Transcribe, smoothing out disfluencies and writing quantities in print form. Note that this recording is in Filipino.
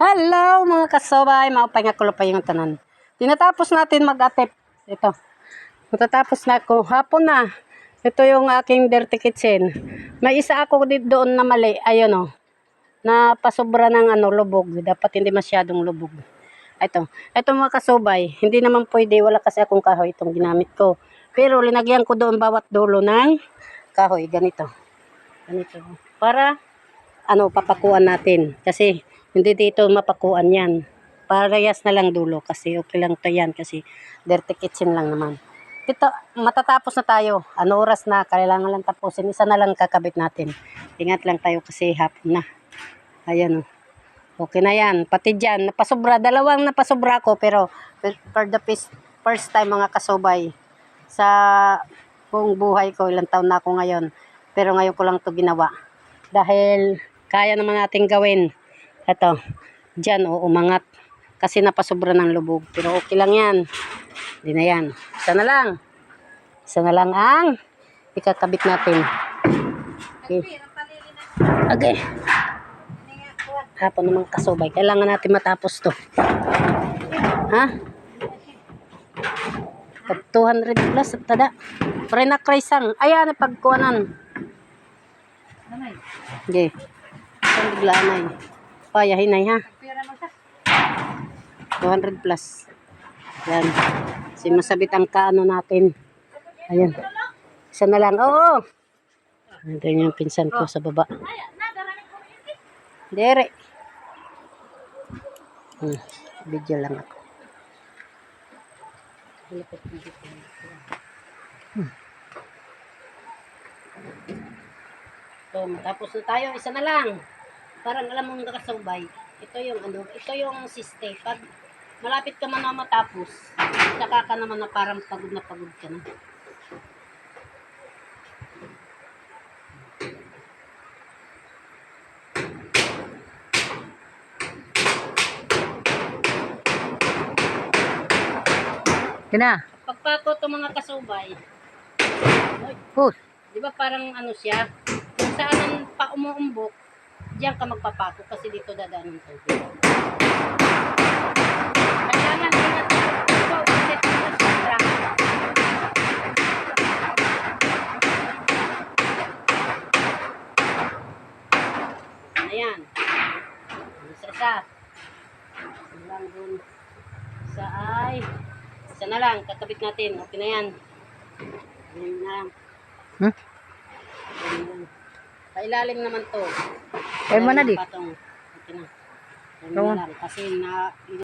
Hello mga kasabay, maupay nga kulo pa yung tanan. Tinatapos natin mag-atep. Ito. Matatapos na ako. Hapon na. Ito yung aking dirty kitchen. May isa ako dito doon na mali. Ayun o. Na pasobra ng lubog. Dapat hindi masyadong lubog. Ito. Ito mga kasabay. Hindi naman pwede. Wala kasi akong kahoy itong ginamit ko. Pero linagyan ko doon bawat dulo ng kahoy. Ganito. Ganito. Para papakuan natin. Kasi hindi dito mapakuan yan. Parehas na lang dulo kasi okay lang to yan kasi dirty kitchen lang naman. Ito, matatapos na tayo. Ano oras na? Kailangan lang tapusin. Isa na lang kakabit natin. Ingat lang tayo kasi hapon na. Ayan o. Okay na yan. Pati dyan, napasobra. Dalawang napasobra ko pero for the first time mga kasubay sa buong buhay ko, ilang taon na ako ngayon. Pero ngayon ko lang to ginawa. Dahil kaya naman natin gawin. Ito, dyan umangat. Kasi napasobra ng lubog. Pero okay lang yan. Hindi na yan. Isa na lang. Isa na lang ang ikakabit natin. Okay. Okay. Hapon naman kasubay. Kailangan natin matapos to. Ha? Pag 200 plus at tada. Pare na kraisang. Ayan, pagkuanan. Okay. Isang biglaan na yun. Payahin na ha. 200 plus. Yan. Kasi masabit ang kaano natin. Ayan. Isa na lang. Oo. Ito yung pinsan ko sa baba. Dere. Video lang ako. So, tapos na tayo. Isa na lang. Parang alam mong nakasabay. Ito yung siste. Pag malapit ka man na matapos, saka ka naman na parang pagod ka na. Kina? Pagpako to mga kasubay. Push. Di ba parang siya? Kung saan pa umuumbok, diyan ka magpapako kasi dito dadaan ng tubig. Kailangan ingat ito kasi ito sobra. Ayan. Isa-isa. Lang dun. Isa na lang. Kakabit natin. Okay na yan. Ayan na lang. Pailalim naman to. Ay mo na di. Okay na. Ayan na lang. Kasi